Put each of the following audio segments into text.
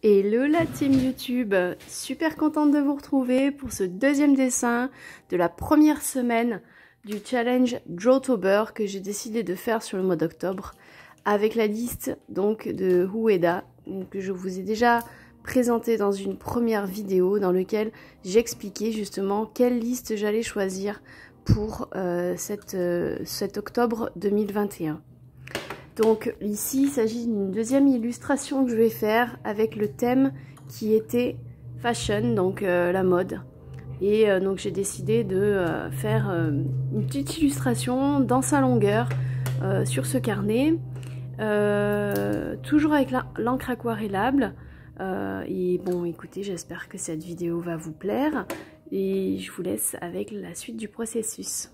Hello la team YouTube, super contente de vous retrouver pour ce deuxième dessin de la première semaine du challenge Drawtober que j'ai décidé de faire sur le mois d'octobre avec la liste donc de Ueda que je vous ai déjà présenté dans une première vidéo dans laquelle j'expliquais justement quelle liste j'allais choisir pour cet octobre 2021. Donc ici, il s'agit d'une deuxième illustration que je vais faire avec le thème qui était fashion, donc la mode. Et donc j'ai décidé de faire une petite illustration dans sa longueur sur ce carnet, toujours avec l'encre aquarellable. Et bon, écoutez, j'espère que cette vidéo va vous plaire et je vous laisse avec la suite du processus.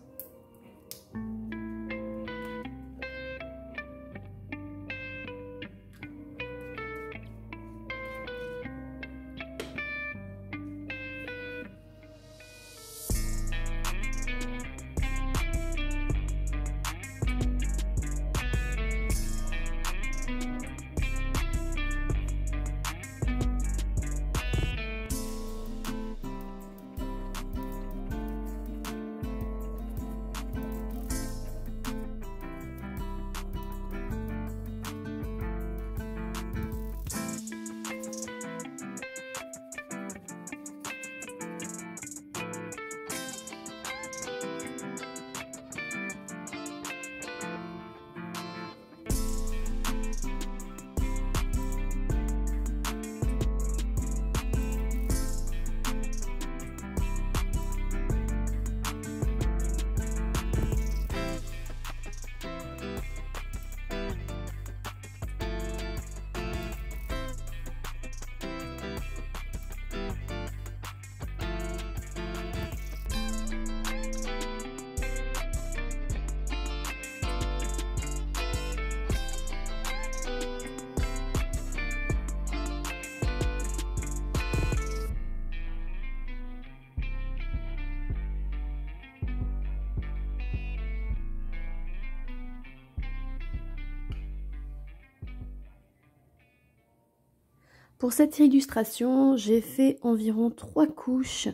Pour cette illustration, j'ai fait environ 3 couches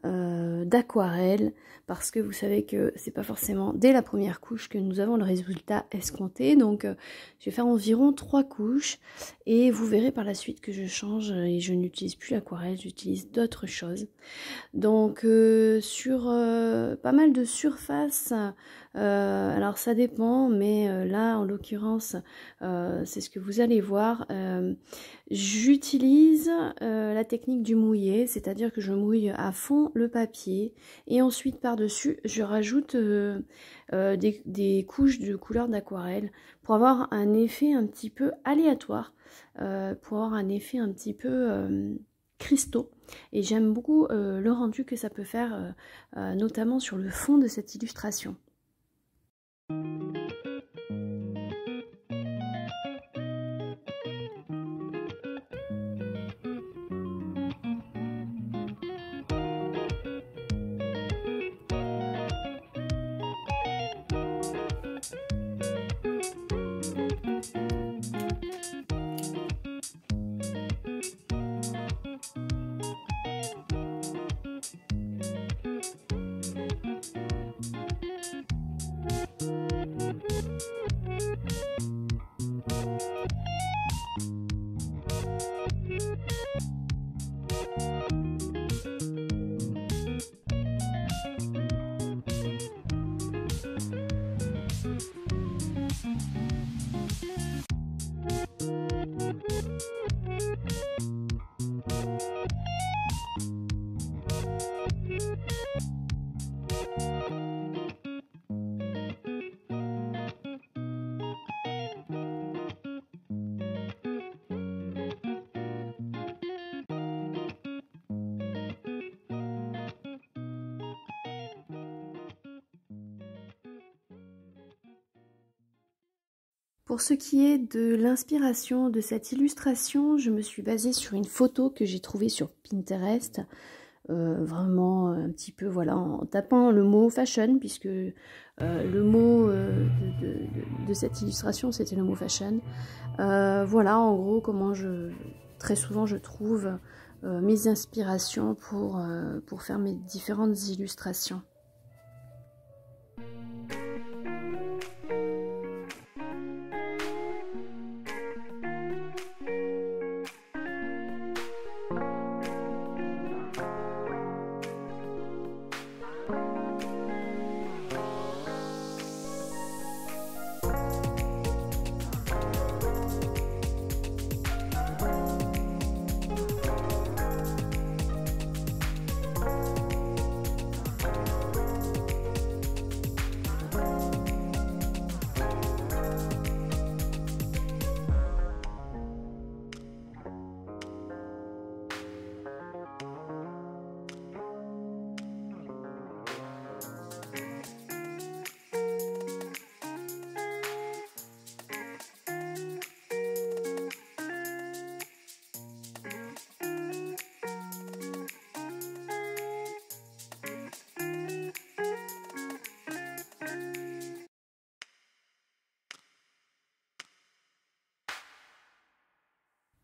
d'aquarelle parce que vous savez que c'est pas forcément dès la première couche que nous avons le résultat escompté. Donc je vais faire environ 3 couches et vous verrez par la suite que je change et je n'utilise plus l'aquarelle, j'utilise d'autres choses. Donc sur pas mal de surface, alors ça dépend, mais là en l'occurrence c'est ce que vous allez voir. J'utilise la technique du mouillé, c'est-à-dire que je mouille à fond le papier et ensuite par-dessus je rajoute des couches de couleur d'aquarelle pour avoir un effet un petit peu aléatoire, pour avoir un effet un petit peu cristaux. Et j'aime beaucoup le rendu que ça peut faire, notamment sur le fond de cette illustration. Pour ce qui est de l'inspiration de cette illustration, je me suis basée sur une photo que j'ai trouvée sur Pinterest. Vraiment un petit peu, voilà, en tapant le mot fashion, puisque le mot de cette illustration, c'était le mot fashion. Voilà, en gros, comment je très souvent je trouve mes inspirations pour faire mes différentes illustrations.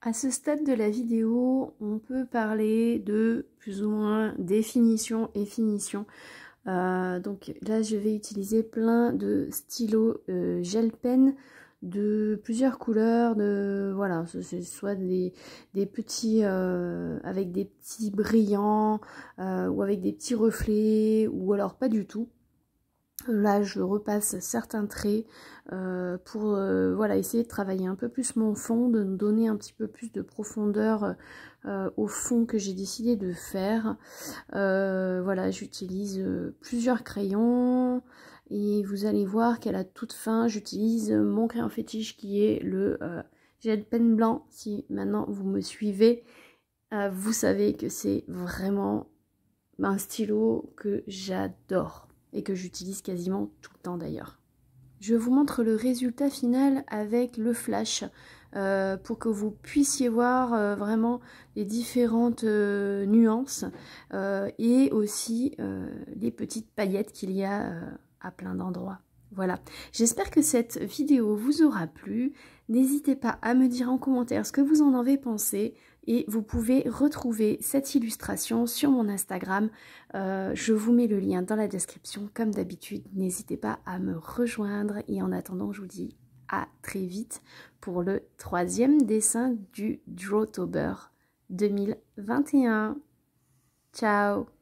À ce stade de la vidéo, on peut parler de plus ou moins définition et finition. Donc là, je vais utiliser plein de stylos gel pen de plusieurs couleurs, voilà, c'est soit des petits avec des petits brillants ou avec des petits reflets, ou alors pas du tout. Là, je repasse certains traits pour voilà, essayer de travailler un peu plus mon fond, de nous donner un petit peu plus de profondeur au fond que j'ai décidé de faire. Voilà, j'utilise plusieurs crayons et vous allez voir qu'à la toute fin, j'utilise mon crayon fétiche qui est le gel pen blanc. Si maintenant vous me suivez, vous savez que c'est vraiment un stylo que j'adore et que j'utilise quasiment tout le temps d'ailleurs. Je vous montre le résultat final avec le flash pour que vous puissiez voir vraiment les différentes nuances et aussi les petites paillettes qu'il y a à plein d'endroits. Voilà, j'espère que cette vidéo vous aura plu. N'hésitez pas à me dire en commentaire ce que vous en avez pensé et vous pouvez retrouver cette illustration sur mon Instagram. Je vous mets le lien dans la description comme d'habitude. N'hésitez pas à me rejoindre et en attendant, je vous dis à très vite pour le 3e dessin du Drawtober 2021. Ciao!